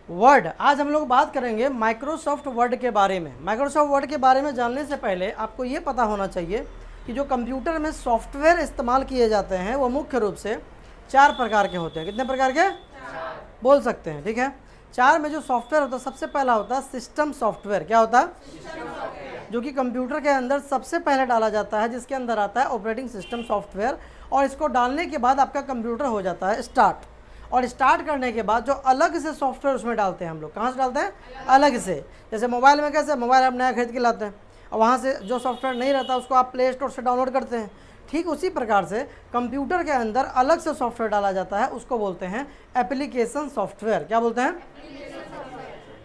Word, आज हम लोग बात करेंगे माइक्रोसॉफ्ट वर्ड के बारे में। माइक्रोसॉफ्ट वर्ड के बारे में जानने से पहले आपको ये पता होना चाहिए कि जो कंप्यूटर में सॉफ्टवेयर इस्तेमाल किए जाते हैं वो मुख्य रूप से 4 प्रकार के होते हैं। कितने प्रकार के? बोल सकते हैं, ठीक है। 4 में जो सॉफ्टवेयर होता है, सबसे पहला होता है सिस्टम सॉफ्टवेयर। क्या होता है? जो कि कंप्यूटर के अंदर सबसे पहले डाला जाता है, जिसके अंदर आता है ऑपरेटिंग सिस्टम सॉफ्टवेयर, और इसको डालने के बाद आपका कंप्यूटर हो जाता है स्टार्ट। और स्टार्ट करने के बाद जो अलग से सॉफ्टवेयर उसमें डालते हैं हम लोग, कहाँ से डालते हैं? अलग से। जैसे मोबाइल में कैसे, मोबाइल आप नया खरीद के लाते हैं और वहाँ से जो सॉफ्टवेयर नहीं रहता उसको आप प्ले स्टोर से डाउनलोड करते हैं। ठीक उसी प्रकार से कंप्यूटर के अंदर अलग से सॉफ्टवेयर डाला जाता है, उसको बोलते हैं एप्लीकेशन सॉफ्टवेयर। क्या बोलते हैं?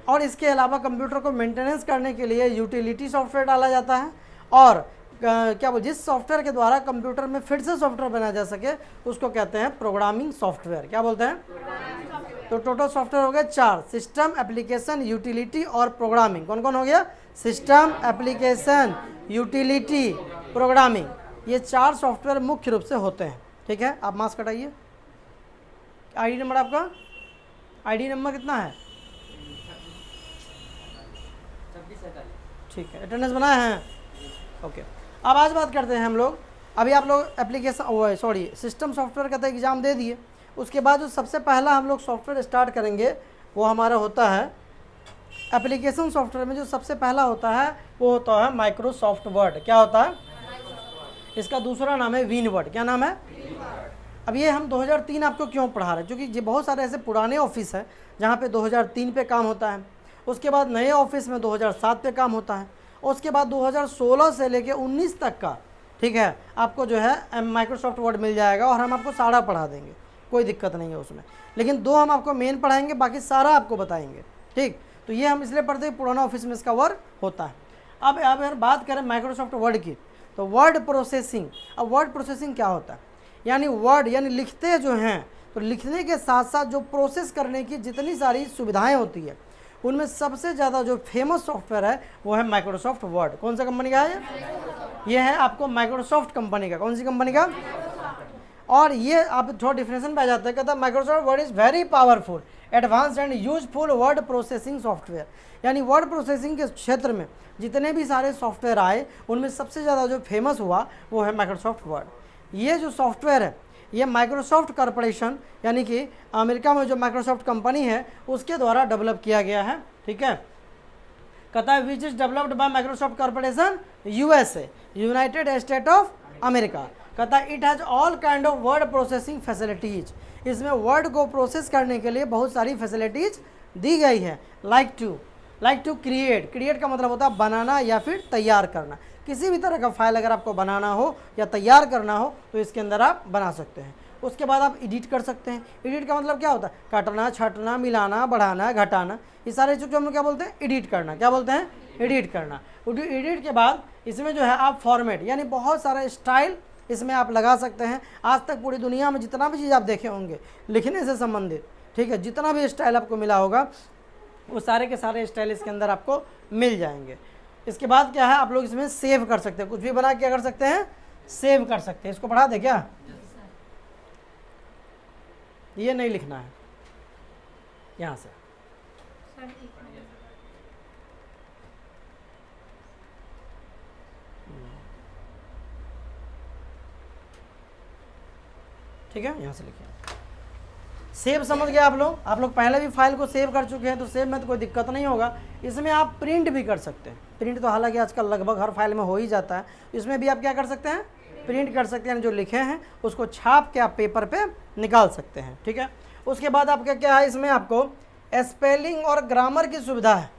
और इसके अलावा कंप्यूटर को मेंटेनेंस करने के लिए यूटिलिटी सॉफ्टवेयर डाला जाता है, और क्या बोल, जिस सॉफ्टवेयर के द्वारा कंप्यूटर में फिर से सॉफ्टवेयर बनाया जा सके उसको कहते हैं प्रोग्रामिंग सॉफ्टवेयर। क्या बोलते हैं? तो टोटल सॉफ्टवेयर हो गए 4, सिस्टम, एप्लीकेशन, यूटिलिटी और प्रोग्रामिंग। कौन कौन हो गया? System, application, utility, programming. ये 4 सॉफ्टवेयर मुख्य रूप से होते हैं। ठीक है, आप मास्क हटाइए। आईडी नंबर आपका, आईडी नंबर कितना है? ठीक है, अटेंडेंस बनाए हैं? ओके। अब आज बात करते हैं हम लोग, अभी आप लोग एप्लीकेशन सिस्टम सॉफ्टवेयर का तो एग्ज़ाम दे दिए। उसके बाद जो सबसे पहला हम लोग सॉफ्टवेयर स्टार्ट करेंगे वो हमारा होता है एप्लीकेशन सॉफ्टवेयर में जो सबसे पहला होता है वो होता है माइक्रोसॉफ्ट वर्ड। क्या होता है? इसका दूसरा नाम है विन वर्ड। क्या नाम है? अब ये हम 2003 आपको क्यों पढ़ा रहे हैं? क्योंकि ये बहुत सारे ऐसे पुराने ऑफिस हैं जहाँ पे 2003 पे काम होता है, उसके बाद नए ऑफिस में 2007 पे काम होता है, उसके बाद 2016 से लेके 19 तक का, ठीक है, आपको जो है माइक्रोसॉफ्ट वर्ड मिल जाएगा और हम आपको सारा पढ़ा देंगे, कोई दिक्कत नहीं है उसमें। लेकिन 2 हम आपको मेन पढ़ाएंगे, बाकी सारा आपको बताएंगे। ठीक, तो ये हम इसलिए पढ़ते हैं, पुराना ऑफिस में इसका वर्क होता है। अब अगर बात करें माइक्रोसॉफ्ट वर्ड की, तो वर्ड प्रोसेसिंग। अब वर्ड प्रोसेसिंग क्या होता है? यानी वर्ड यानी लिखते जो हैं, तो लिखने के साथ साथ जो प्रोसेस करने की जितनी सारी सुविधाएं होती है उनमें सबसे ज़्यादा जो फेमस सॉफ्टवेयर है वो है माइक्रोसॉफ्ट वर्ड। कौन सा कंपनी का है ये है आपको माइक्रोसॉफ्ट कंपनी का। कौन सी कंपनी का? और ये आप थोड़ा डिफिनेशन पे आ जाता है, कहता है Microsoft word is very powerful, advance and useful word processing software. यानी वर्ड प्रोसेसिंग के क्षेत्र में जितने भी सारे सॉफ्टवेयर आए उनमें सबसे ज़्यादा जो फेमस हुआ वो है माइक्रोसॉफ्ट वर्ड। ये जो सॉफ्टवेयर है ये माइक्रोसॉफ्ट कॉरपोरेशन यानी कि अमेरिका में जो माइक्रोसॉफ्ट कंपनी है उसके द्वारा डेवलप किया गया है। ठीक है, कहता है which is developed by Microsoft corporation USA, United state of America. कहता है it has all kind of word processing facilities. इसमें वर्ड को प्रोसेस करने के लिए बहुत सारी फैसिलिटीज दी गई है। लाइक टू क्रिएट, क्रिएट का मतलब होता है बनाना या फिर तैयार करना। किसी भी तरह का फाइल अगर आपको बनाना हो या तैयार करना हो तो इसके अंदर आप बना सकते हैं। उसके बाद आप एडिट कर सकते हैं। एडिट का मतलब क्या होता है? काटना, छाटना, मिलाना, बढ़ाना, घटाना, ये सारे चीज़ हम लोग क्या बोलते हैं? एडिट करना। क्या बोलते हैं? एडिट करना। एडिट के बाद इसमें जो है आप फॉर्मेट यानी बहुत सारा स्टाइल इसमें आप लगा सकते हैं। आज तक पूरी दुनिया में जितना भी चीज़ आप देखे होंगे लिखने से संबंधित, ठीक है, जितना भी स्टाइल आपको मिला होगा वो सारे के सारे स्टाइल इसके अंदर आपको मिल जाएंगे। इसके बाद क्या है, आप लोग इसमें सेव कर सकते हैं, कुछ भी बना क्या कर सकते हैं? सेव कर सकते हैं। इसको पढ़ा दे क्या? ये नहीं लिखना है यहाँ से। ठीक है, यहाँ से लिखिए। सेव समझ गए आप लोग पहले भी फाइल को सेव कर चुके हैं तो सेव में तो कोई दिक्कत नहीं होगा। इसमें आप प्रिंट भी कर सकते हैं। प्रिंट तो हालांकि आजकल लगभग हर फाइल में हो ही जाता है, इसमें भी आप क्या कर सकते हैं? प्रिंट कर सकते हैं। जो लिखे हैं उसको छाप के आप पेपर पे निकाल सकते हैं। ठीक है, उसके बाद आपका क्या है, इसमें आपको स्पेलिंग और ग्रामर की सुविधा है।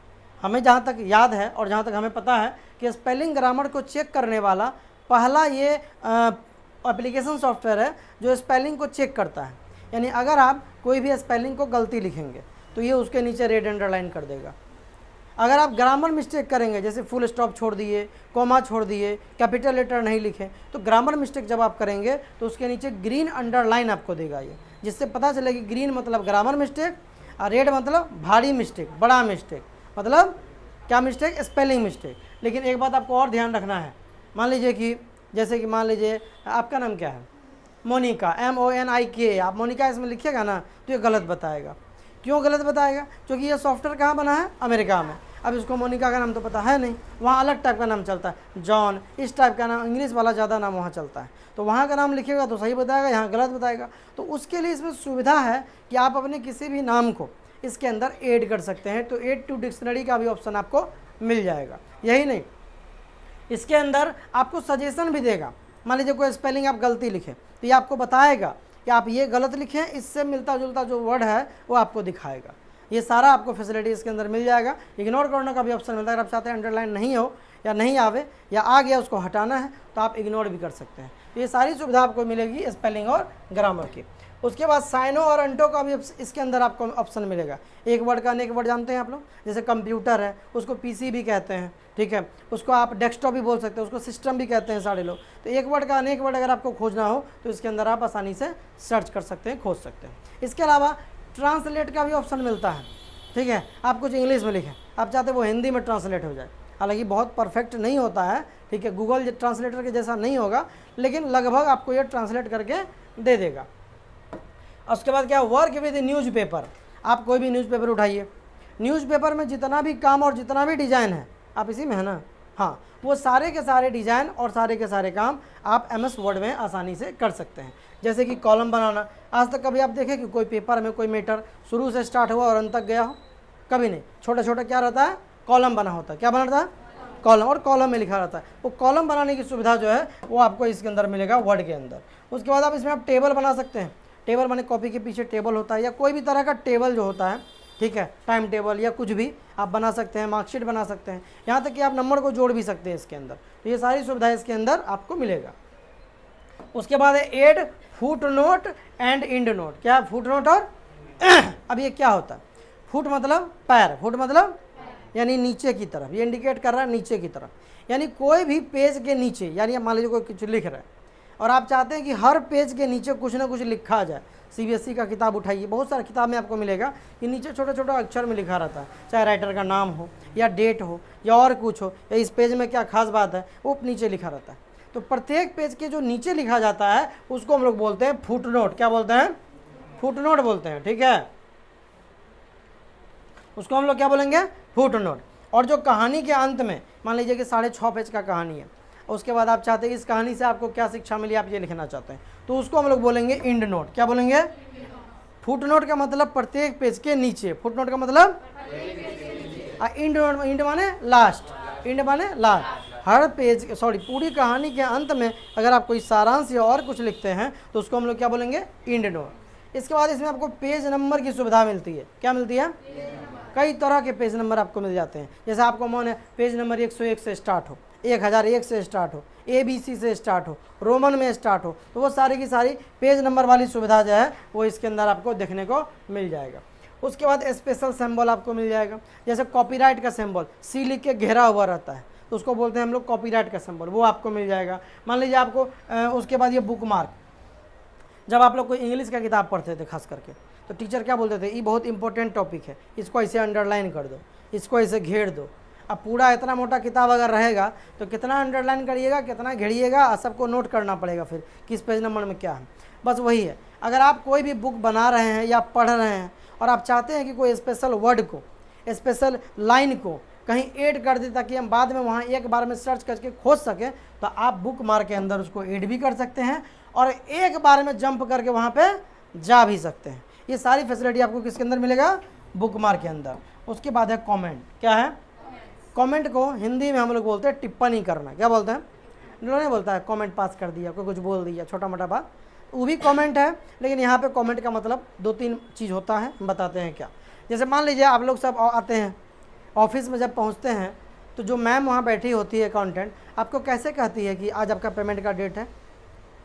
हमें जहाँ तक याद है और जहाँ तक हमें पता है कि स्पेलिंग ग्रामर को चेक करने वाला पहला ये एप्लीकेशन सॉफ्टवेयर है जो स्पेलिंग को चेक करता है। यानी अगर आप कोई भी स्पेलिंग को गलती लिखेंगे तो ये उसके नीचे रेड अंडरलाइन कर देगा। अगर आप ग्रामर मिस्टेक करेंगे, जैसे फुल स्टॉप छोड़ दिए, कॉमा छोड़ दिए, कैपिटल लेटर नहीं लिखे, तो ग्रामर मिस्टेक जब आप करेंगे तो उसके नीचे ग्रीन अंडरलाइन आपको देगा ये, जिससे पता चले कि ग्रीन मतलब ग्रामर मिस्टेक और रेड मतलब भारी मिस्टेक, बड़ा मिस्टेक, मतलब क्या मिस्टेक? Spelling mistake. लेकिन एक बात आपको और ध्यान रखना है, मान लीजिए कि जैसे कि मान लीजिए आपका नाम क्या है? मोनिका, MONIKA। आप मोनिका इसमें लिखिएगा ना तो ये गलत बताएगा। क्यों गलत बताएगा? क्योंकि ये सॉफ्टवेयर कहाँ बना है? अमेरिका में। अब इसको मोनिका का नाम तो पता है नहीं, वहाँ अलग टाइप का नाम चलता है, जॉन, इस टाइप का नाम, इंग्लिश वाला ज़्यादा नाम वहाँ चलता है। तो वहाँ का नाम लिखेगा तो सही बताएगा, यहाँ गलत बताएगा। तो उसके लिए इसमें सुविधा है कि आप अपने किसी भी नाम को इसके अंदर ऐड कर सकते हैं। तो ऐड टू डिक्शनरी का भी ऑप्शन आपको मिल जाएगा। यही नहीं, इसके अंदर आपको सजेशन भी देगा। मान लीजिए कोई स्पेलिंग आप गलती लिखें तो ये आपको बताएगा कि आप ये गलत लिखें, इससे मिलता जुलता जो वर्ड है वो आपको दिखाएगा। ये सारा आपको फैसिलिटी इसके अंदर मिल जाएगा। इग्नोर करने का भी ऑप्शन मिलता है। अगर आप चाहते हैं अंडरलाइन नहीं हो या नहीं आवे या आ गया उसको हटाना है तो आप इग्नोर भी कर सकते हैं। तो ये सारी सुविधा आपको मिलेगी स्पेलिंग और ग्रामर की। उसके बाद साइनो और अंटो का भी इसके अंदर आपको ऑप्शन मिलेगा। एक वर्ड का अनेक वर्ड जानते हैं आप लोग, जैसे कंप्यूटर है उसको पीसी भी कहते हैं, ठीक है, उसको आप डेस्कटॉप भी बोल सकते हैं, उसको सिस्टम भी कहते हैं सारे लोग। तो एक वर्ड का अनेक वर्ड अगर आपको खोजना हो तो इसके अंदर आप आसानी से सर्च कर सकते हैं, खोज सकते हैं। इसके अलावा ट्रांसलेट का भी ऑप्शन मिलता है, ठीक है। आप कुछ इंग्लिश में लिखें, आप चाहते वो हिंदी में ट्रांसलेट हो जाए, हालांकि बहुत परफेक्ट नहीं होता है, ठीक है, गूगल ट्रांसलेटर के जैसा नहीं होगा, लेकिन लगभग आपको ये ट्रांसलेट करके दे देगा। उसके बाद क्या, वर्क विद न्यूज़पेपर। आप कोई भी न्यूज़पेपर उठाइए, न्यूज़पेपर में जितना भी काम और जितना भी डिज़ाइन है, आप इसी में है ना, हाँ, वो सारे के सारे डिज़ाइन और सारे के सारे काम आप MS वर्ड में आसानी से कर सकते हैं। जैसे कि कॉलम बनाना, आज तक कभी आप देखें कि कोई पेपर में कोई मैटर शुरू से स्टार्ट हुआ और अंत तक गया हो? कभी नहीं। छोटा छोटा क्या रहता है, कॉलम बना होता है। क्या बना रहता है? कॉलम, और कॉलम में लिखा रहता है। वो कॉलम बनाने की सुविधा जो है वो आपको इसके अंदर मिलेगा, वर्ड के अंदर। उसके बाद आप इसमें आप टेबल बना सकते हैं। टेबल माने कॉपी के पीछे टेबल होता है, या कोई भी तरह का टेबल जो होता है, ठीक है, टाइम टेबल या कुछ भी आप बना सकते हैं, मार्कशीट बना सकते हैं, यहाँ तक कि आप नंबर को जोड़ भी सकते हैं इसके अंदर। तो ये सारी सुविधाएं इसके अंदर आपको मिलेगा। उसके बाद है add foot note and end note. क्या है फुट नोट और अब ये क्या होता है? फुट मतलब पैर, फुट मतलब यानी नीचे की तरफ, ये इंडिकेट कर रहा है नीचे की तरफ, यानी कोई भी पेज के नीचे, यानी मान लीजिए कोई कुछ लिख रहा है और आप चाहते हैं कि हर पेज के नीचे कुछ ना कुछ लिखा जाए। CBSE का किताब उठाइए, बहुत सारी किताब में आपको मिलेगा कि नीचे छोटा छोटा अक्षर में लिखा रहता है, चाहे राइटर का नाम हो या डेट हो या और कुछ हो, या इस पेज में क्या खास बात है वो नीचे लिखा रहता है। तो प्रत्येक पेज के जो नीचे लिखा जाता है उसको हम लोग बोलते हैं फुट नोट। क्या बोलते हैं? फुट नोट बोलते हैं, ठीक है, उसको हम लोग क्या बोलेंगे? Foot note. और जो कहानी के अंत में, मान लीजिए कि 6.5 पेज का कहानी है, उसके बाद आप चाहते हैं इस कहानी से आपको क्या शिक्षा मिली, आप ये लिखना चाहते हैं, तो उसको हम लोग बोलेंगे इंड नोट। क्या बोलेंगे? फुट नोट का मतलब प्रत्येक पेज के नीचे, फुट नोट का मतलब इंड नोट, इंड माने लास्ट, इंड माने लास्ट। हर पेज, सॉरी, पूरी कहानी के अंत में अगर आप कोई सारांश या और कुछ लिखते हैं तो उसको हम लोग क्या बोलेंगे? End note. इसके बाद इसमें आपको पेज नंबर की सुविधा मिलती है। क्या मिलती है? कई तरह के पेज नंबर आपको मिल जाते हैं। जैसे आपको मन है पेज नंबर 101 से स्टार्ट हो, 1001 से स्टार्ट हो, ABC से स्टार्ट हो, रोमन में स्टार्ट हो, तो वो सारी की सारी पेज नंबर वाली सुविधा जो है वो इसके अंदर आपको देखने को मिल जाएगा। उसके बाद स्पेशल सिंबल आपको मिल जाएगा। जैसे कॉपीराइट का सिंबल C लिख के घेरा हुआ रहता है तो उसको बोलते हैं हम लोग कॉपीराइट का सिंबल, वो आपको मिल जाएगा। मान लीजिए आपको उसके बाद ये बुक मार्क, जब आप लोग कोई इंग्लिश का किताब पढ़ते थे खास करके तो टीचर क्या बोलते थे, ये बहुत इंपॉर्टेंट टॉपिक है, इसको ऐसे अंडरलाइन कर दो, इसको ऐसे घेर दो। अब पूरा इतना मोटा किताब अगर रहेगा तो कितना अंडरलाइन करिएगा, कितना घेरिएगा, सबको नोट करना पड़ेगा फिर किस पेज नंबर में क्या है। बस वही है, अगर आप कोई भी बुक बना रहे हैं या पढ़ रहे हैं और आप चाहते हैं कि कोई स्पेशल वर्ड को, स्पेशल लाइन को कहीं ऐड कर दे ताकि हम बाद में वहाँ एक बार में सर्च करके खोज सकें, तो आप बुक मार्क के अंदर उसको ऐड भी कर सकते हैं और एक बार में जंप करके वहाँ पे जा भी सकते हैं। ये सारी फैसिलिटी आपको किसके अंदर मिलेगा? बुक मार्क के अंदर। उसके बाद है कमेंट। क्या है? कमेंट को हिंदी में हम लोग बोलते हैं टिप्पणी करना। क्या बोलते हैं? नहीं बोलता है कमेंट पास कर दिया, कोई कुछ बोल दिया, छोटा मोटा बात, वो भी कमेंट है, लेकिन यहाँ पे कमेंट का मतलब 2-3 चीज़ होता है, हम बताते हैं क्या। जैसे मान लीजिए आप लोग सब आते हैं ऑफिस में, जब पहुँचते हैं तो जो मैम वहाँ बैठी होती है अकाउंटेंट, आपको कैसे कहती है कि आज आपका पेमेंट का डेट है,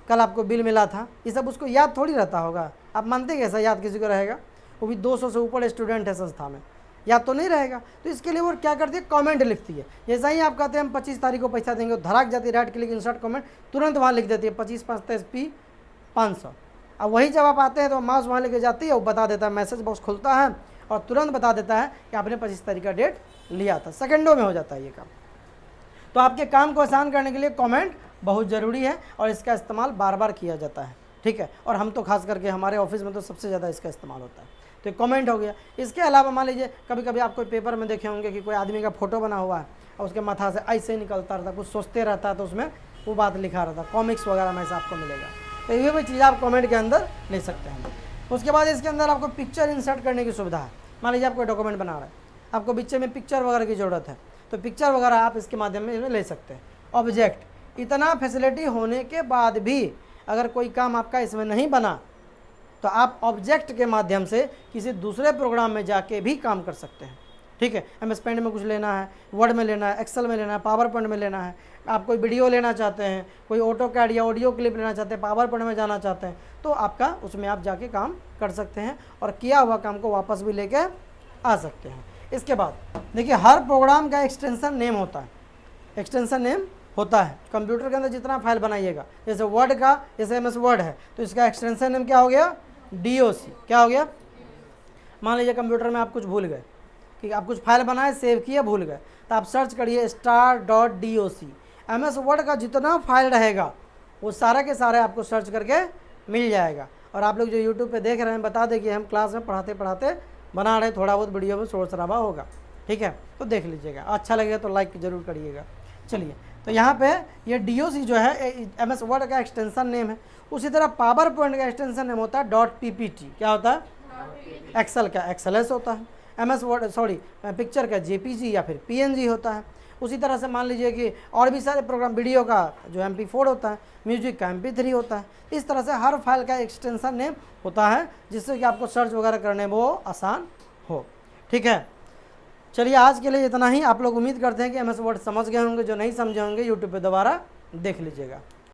कल आपको बिल मिला था, ये सब उसको याद थोड़ी रहता होगा। आप मानते कैसा याद किसी को रहेगा? वो भी 200 से ऊपर स्टूडेंट है संस्था में, याद तो नहीं रहेगा। तो इसके लिए वो क्या करती है? कमेंट लिखती है। जैसा ही आप कहते हैं हम 25 तारीख को पैसा देंगे, धड़ाक जाती है, राइट क्लिक इंसर्ट कमेंट, तुरंत वहाँ लिख देती है 25/5 500। अब वही जब आप आते हैं तो माउस वहाँ लेके जाती है, वो बता देता है, मैसेज बॉक्स खुलता है और तुरंत बता देता है कि आपने 25 तारीख का डेट लिया था। सेकंडों में हो जाता है ये काम। तो आपके काम को आसान करने के लिए कमेंट बहुत ज़रूरी है और इसका इस्तेमाल बार बार किया जाता है, ठीक है। और हम तो खास करके हमारे ऑफिस में तो सबसे ज़्यादा इसका इस्तेमाल होता है। तो कमेंट हो गया। इसके अलावा मान लीजिए कभी कभी आप कोई पेपर में देखे होंगे कि कोई आदमी का फोटो बना हुआ है और उसके माथा से ऐसे ही निकलता रहता, कुछ सोचते रहता है तो उसमें वो बात लिखा रहता, कॉमिक्स वगैरह में ऐसा आपको मिलेगा। तो ये भी चीज़ आप कमेंट के अंदर ले सकते हैं। उसके बाद इसके अंदर आपको पिक्चर इंसर्ट करने की सुविधा है। मान लीजिए आप कोई डॉक्यूमेंट बना रहे हैं, आपको बीच में पिक्चर वगैरह की ज़रूरत है, तो पिक्चर वगैरह आप इसके माध्यम में ले सकते हैं। ऑब्जेक्ट, इतना फैसिलिटी होने के बाद भी अगर कोई काम आपका इसमें नहीं बना तो आप ऑब्जेक्ट के माध्यम से किसी दूसरे प्रोग्राम में जाके भी काम कर सकते हैं। ठीक है, MS पेंट में कुछ लेना है, वर्ड में लेना है, एक्सेल में लेना है, पावर पॉइंट में लेना है, आप कोई वीडियो लेना चाहते हैं, कोई ऑटो कैड या ऑडियो क्लिप लेना चाहते हैं, पावर पॉइंट में जाना चाहते हैं, तो आपका उसमें आप जाके काम कर सकते हैं और किया हुआ काम को वापस भी लेके आ सकते हैं। इसके बाद देखिए हर प्रोग्राम का एक्सटेंशन नेम होता है, एक्सटेंशन नेम होता है। कंप्यूटर के अंदर जितना फाइल बनाइएगा, जैसे वर्ड का, जैसे MS वर्ड है तो इसका एक्सटेंशन नेम क्या हो गया, DOC। क्या हो गया, मान लीजिए कंप्यूटर में आप कुछ भूल गए कि आप कुछ फाइल बनाए, सेव किए, भूल गए, तो आप सर्च करिए star.doc। MS वर्ड का जितना फाइल रहेगा वो सारा के सारे आपको सर्च करके मिल जाएगा। और आप लोग जो यूट्यूब पे देख रहे हैं, बता दें कि हम क्लास में पढ़ाते पढ़ाते बना रहे हैं, थोड़ा बहुत वीडियो में शोर शराबा होगा, ठीक है, तो देख लीजिएगा। अच्छा लगेगा तो लाइक जरूर करिएगा। चलिए, तो यहाँ पे ये DOC जो है MS वर्ड का एक्सटेंशन नेम है। उसी तरह पावर पॉइंट का एक्सटेंशन नेम होता है .ppt। क्या होता है, एक्सेल का XLS होता है, MS वर्ड पिक्चर का JPG या फिर PNG होता है। उसी तरह से मान लीजिए कि और भी सारे प्रोग्राम, वीडियो का जो MP4 होता है, म्यूजिक का MP3 होता है। इस तरह से हर फाइल का एक्सटेंशन नेम होता है जिससे कि आपको सर्च वगैरह करने में वो आसान हो। ठीक है, चलिए आज के लिए इतना ही। आप लोग उम्मीद करते हैं कि MS वर्ड समझ गए होंगे, जो नहीं समझे होंगे यूट्यूब पे दोबारा देख लीजिएगा।